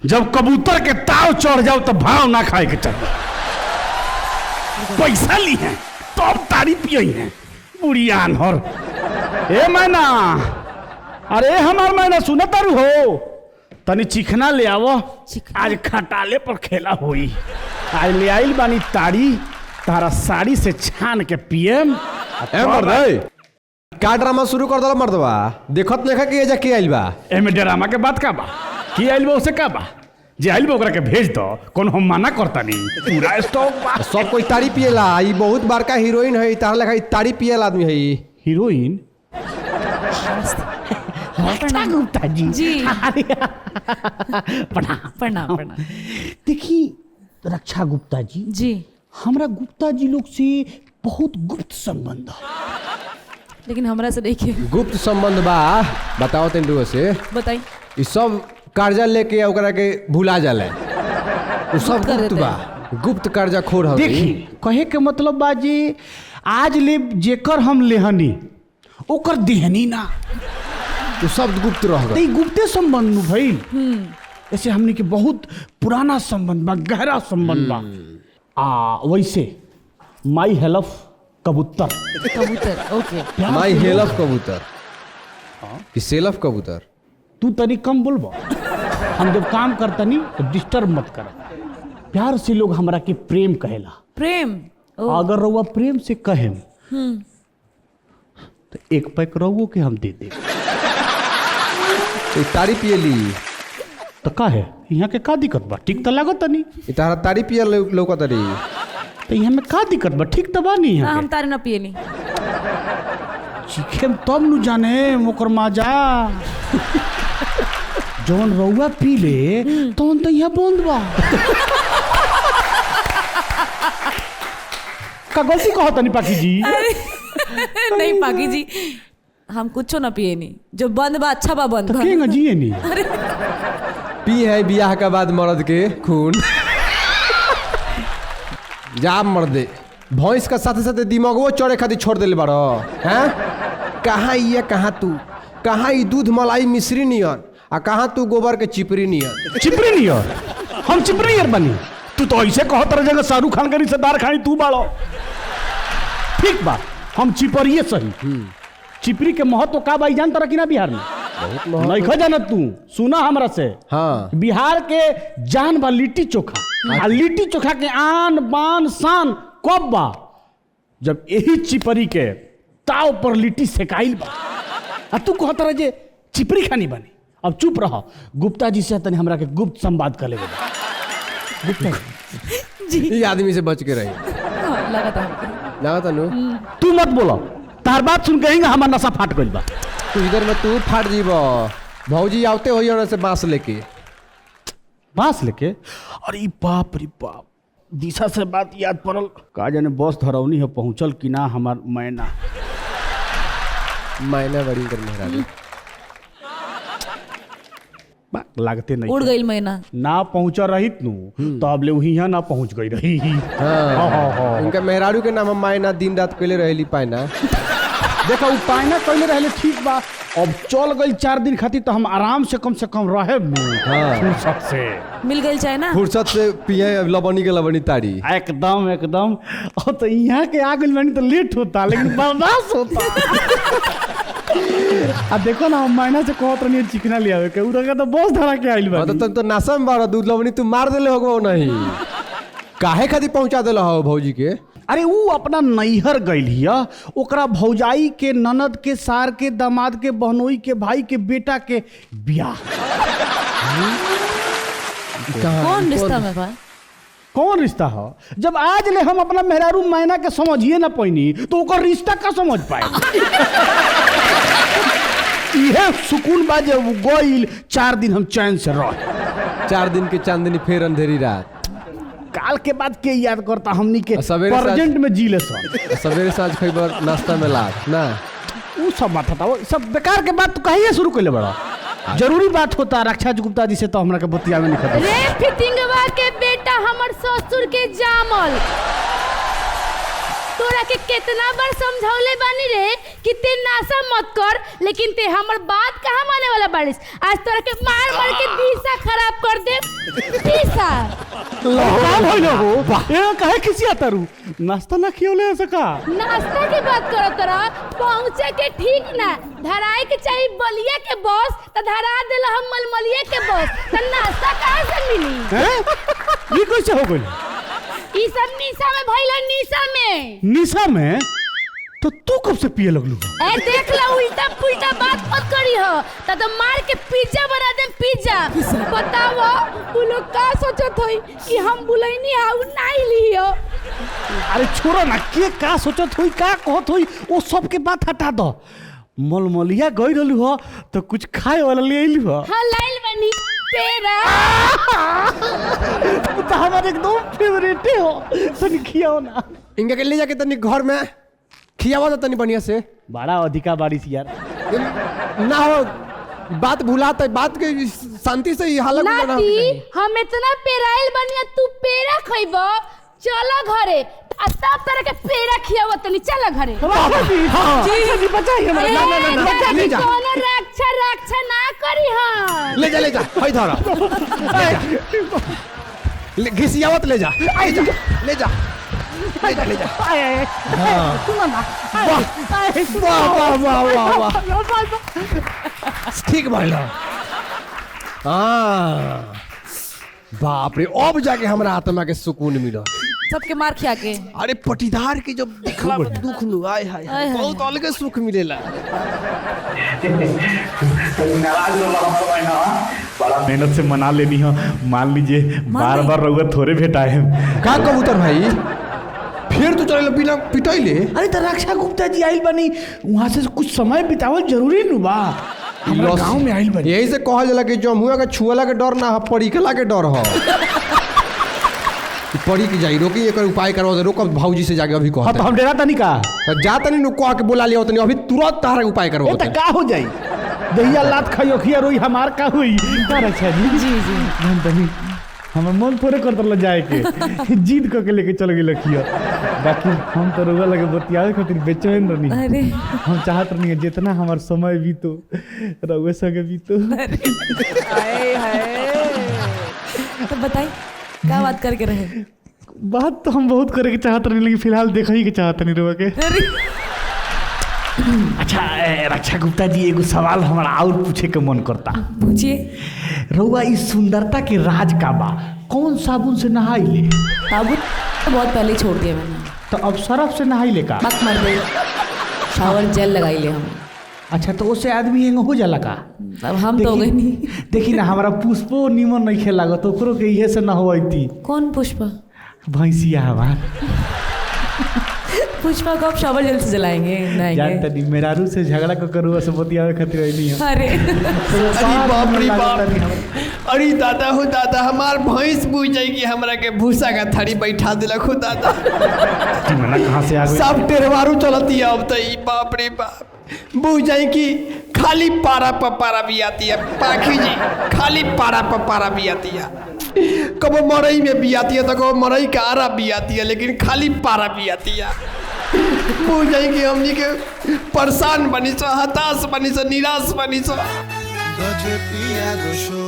जब कबूतर के ताव चढ़ जाओ तो भाव ना खाए के चाहिए। पैसा ली है तो अब तारी पियई है बुढ़ियान हर। ए मैना, अरे हमार मैना सुन तारू हो, तनी चिकना ले आवो, आज खटाले पर खेला होई। आज ले आइल बानी तारी, तारा साड़ी से छान के पियम। का ड्रामा शुरू कर दल मर्दवा, देखत नहीं कि एजा के आइल बा। एमे ड्रामा के बात का बा, की आइल बा उसे का बा, जे आइल बा ओकरा के भेज दो, कौन हम मना करता नहीं। पूरा स्टॉक बा, सब कोई तारी पिएला। ई बहुत बड़का हीरोइन है, तार लगा तारी पिएला आदमी है। हीरोइन गुप्ता जी, जी। प्रणाम प्रणाम। देखी रक्षा गुप्ता जी, जी हमरा गुप्ता जी लोग से बहुत गुप्त संबंध है। लेकिन हमरा से देखिए गुप्त संबंध बा, बताओ तेंदुआ से। बताई। ई सब कर्जा लेके ओकरा के भुला जाले, उ सब गुप्त बा, गुप्त कर्जा खोर हवे। देखी कहे के मतलब बा जी, आज ले जेकर हम लेहनी ओकर देहनी ना, उ सब गुप्त रह तो गए। ई गुप्ते संबंध नु भइल। ऐसे हमने के बहुत पुराना संबंध बा, गहरा संबंध बा। वैसे माई हेल्फ कबूतर, कबूतर, ओके। माई हेल्फ कबूतर कि सेल्फ कबूतर। तू तनी कम बोलबो, हम जब काम करतनी तो डिस्टर्ब मत कर। प्यार से लोग हमरा के प्रेम कहेला। प्रेम। अगर रउआ प्रेम से कहेम तो एक पैक रउओ के हम दे दे। ई तारी पिएली तो का है यहाँ के का दिक्कत बा, ठीक तो लागत नहीं। ई तारा तारी पिए लौकत रही। तो यहाँ में का दिक्कत बा, ठीक तो बा नहीं यहाँ हम तारे ना पियली। चीखे तब नु जाने ओकर माजा। जौन रउआ पी ले तौन तो यहाँ बंद बा। का गलती कहो तनी पाखी जी। नहीं पागी जी, हम कुछ ना पिए नहीं, जो बंद बा अच्छा बा बंद तो बा। केंगा जिए नहीं। पी है बियाह के बाद मर्द के खून। जा मर्दे, भैंस का साथे साथे दिमागो चढ़े खातिर छोड़ देले बारो हैं। कहाँ ये कहाँ तू, कहाँ ई दूध मलाई मिश्री नियन, आ कहाँ तू गोबर के चिपरी नियन। चिपरी नहीं यार, हम चिपरी यार बनी। तू तो ऐसे कहो तरह जगह शाहरुख खान का रिश्तेदार खानी तू बाड़ो। ठीक बा, हम चिपरिए सही। चिपरी के महत्व का बाई जानता रखी ना बिहार में? नहीं खा जाना तू, सुना हमरा से। हाँ बिहार के जान बा लिट्टी चोखा। आ लिट्टी चोखा के आन बान शान कब बा, जब यही चिपरी के ताव पर लिट्टी सेकाइल बा। आ तू कहता रह जे चिपरी खानी बनी। अब चुप रहो, गुप्ता जी से तनी हमरा के गुप्त संवाद कर लेबे। गुप्ता जी ई आदमी से बच के रही। हाँ, लगा था हमको। लगा तनु तू मत बोलो, तार बात सुन के हमार नशा फाट गइल बा। तू इधर में तू फाट जीव। भौजी आवते होई ओने से बांस लेके। बांस लेके? अरे बाप रे बाप, दिशा से बात याद पड़ल। का जाने बस धरौनी है पहुंचल कि ना हमार मैना। मैंने बड़ी कर मेहरानी लागते नहीं उड़ गई मैना। ना पहुंचा रहित नु तो अब ले वहीं ना पहुंच गई रही। हाँ। इनका मेहरारू के नाम मायना दिन रात कैले रहेली पायना। देखा उ पायना कैले रहले ठीक बा, अब चल गई 4 दिन खातिर तो हम आराम से कम रहे फुर्सत से। मिल गई चाहे ना। फुर्सत से पिए लबनी के लबनी तारी। एकदम एकदम। और तो यहाँ के आ गई बनी तो लेट होता लेकिन बर्दाश्त होता। अब देखो ना, हम महीना से कहत रही चिकना ले आवे के, उ तो बस धरा के आइल बा। तो तुम तो नासा में बारा दूध लबनी तू मार देले होगो नहीं। काहे खातिर पहुंचा देला हो भौजी के? अरे वो अपना नैहर गइल हिया, ओकरा भौजाई के ननद के सार के दामाद के बहनोई के भाई के बेटा के बियाह। कौन रिश्ता में बा? कौन रिश्ता हो? जब आज ले हम अपना मेहरारू मैना के समझिए ना पैनी तो ओकर रिश्ता का समझ पाए। यह सुकून बा जब गइल 4 दिन हम चैन से रह। 4 दिन के चांदनी फेर अंधेरी रात। काल के बाद के याद करता हमनी के सवेरे प्रेजेंट में जी ले सन। सवेरे साँझ खइबर नाश्ता में लाग ना। वो सब बात था, वो सब बेकार के बात तो कहिए शुरू कर ले बड़ा। जरूरी बात होता रक्षा गुप्ता जी से तो हमरा के बतिया में निकल। रे फिटिंगवा के बेटा हमर ससुर के जामल, तोरा के कितना बार समझौले बानी रे कि ते नासा मत कर, लेकिन ते हमर बात कहाँ माने वाला बारिश। आज तोरा के मार मार के दिशा खराब कर दे। दिशा का भइल हो ए काहे किसी आतारू नाश्ता ना खियोले सका नाश्ता की बात करो तोरा, पहुँचे के ठीक ना धराए के चाहिए बलिया के बस, तो धरा देला हम मलमलिया के बस, तो नाश्ता कहाँ से मिली? हैं ये कैसे हो गइल? ई सब निशा में भइल, निशा में। निशा में? तो तू कब से पिए लगलू? ए देख ला, उल्टा पुल्टा बात मत करी हो, तो मार के पिज्जा बना दे। पिज्जा बताओ तू लोग का सोचत होई कि हम बुलैनी हाउ नहीं लियो। अरे छोड़ो ना, के का सोचत होई का कहत होई वो सब के बात हटा दो। मलमलिया गई रहलू हो तो कुछ खाए वाला ले आइलू हो? हां लाइल बनी पेड़ा। तो हमारे एकदम फेवरेट हो, तनी खियाओ ना। इनके के ले जाके तनी घर में खियावा तो तनी बढ़िया से। बड़ा अधिका बारिश यार। ना हो बात भुलाता है, बात के शांति से ही हालत गुजारना होना नाती चाहिए। हम इतना पेराइल बनिया, तू पेड़ा खइबो, चलो घरे आ तब तरह के पेड़ा खियावो, तनी चलो घरे। जी बताइए ना, ना, ना, ना, ले जा। कोनो रक्षा रक्षा ना करी हां। ले जा हई धरा घिसियावत ले जा, आई जा ले जा ले जा। वाह वाह वाह वाह वाह ठीक भाई ला। बाप रे, अब जाके हमरा आत्मा के सुकून मिला। सबके मार खिया के। अरे पटीदार के जब दिखला दुख नु आय हाय बहुत अलग सुख मिलेला। बड़ा मेहनत से मना लेनी हो, मान लीजिए बार बार रउआ थोड़े भेटाए हैं। का कबूतर भाई फिर तो चले बिना पिटाइले? अरे तो रक्षा गुप्ता जी आइल बनी, वहाँ से कुछ समय बितावल जरूरी नु बा। हमरा गांव में आइल बनी। यही से कहल जाला कि जमुआ के छुअला के डर ना, परीकला के डर हो। पड़ी की जाई रोकी, एक उपाय करवा दे। रोक भाऊजी से जाके अभी हाँ तो हम डेरा तनी का जा तनी नु कह के बोला लिया तनी, अभी तुरंत तारा उपाय करवा तो का हो जाई? दहिया लात खाइयो खिया रोई हमार का हुई का रक्षा जी? जी हम तनी हमर मन थोड़े कर दल जाए के जीत क के लेके चल गेल खिया। बाकी हम तो रउआ लगे बतियावे खातिर बेचैन रहनी। अरे हम चाहत रहनी जितना हमार समय बीतो रउआ संगे बीतो। हाय हाय। तो बताई क्या बात करके रहे? बात तो हम बहुत करे के चाहत रहनी, लेकिन फिलहाल देखा ही के चाहत नहीं रउआ के। अच्छा रक्षा गुप्ता जी, एगो सवाल हमारा और पूछे के मन करता। पूछिए। रउआ इस सुंदरता के राज का बा? कौन साबुन से नहाई ले? साबुन तो बहुत पहले ही छोड़ दिया मैंने। तो अब सरफ से नहाई ले का? मत मर गई, शावर जेल लगाई ले हम। अच्छा तो उससे आदमी एंग हो जाला का? अब हम तो हो गए नहीं। देखी ना हमारा पुष्पो निमन नहीं खेला तो ओकरो के इहे से न होती। कौन पुष्पा? भैंसिया हमार। पुष्पा को आप शावर जेल से जलाएंगे? जानता नहीं, मेरारू से झगड़ा को करूँ से बतियावे खातिर नहीं है। अरे बाप रे बाप। अरे दादा हो दादा, हमार भैंस बुझ जाई कि हमरा के भूसा का थारी बैठा दिलक हो दादा। मना कहाँ से आ गई? सब टेरवारू चलती है अब तो। बाप रे बाप, बुझ जाए कि खाली पारा पपारा भी आती है। पाखी जी खाली पारा पपारा भी आती है, कब मरई में भी आती है तो कब मरई का आरा भी आती है, लेकिन खाली पारा भी आती है। बुझ जाए कि हमनी के परेशान बनी सो, हताश बनी सो, निराश बनी सो। गजे पिया गोशो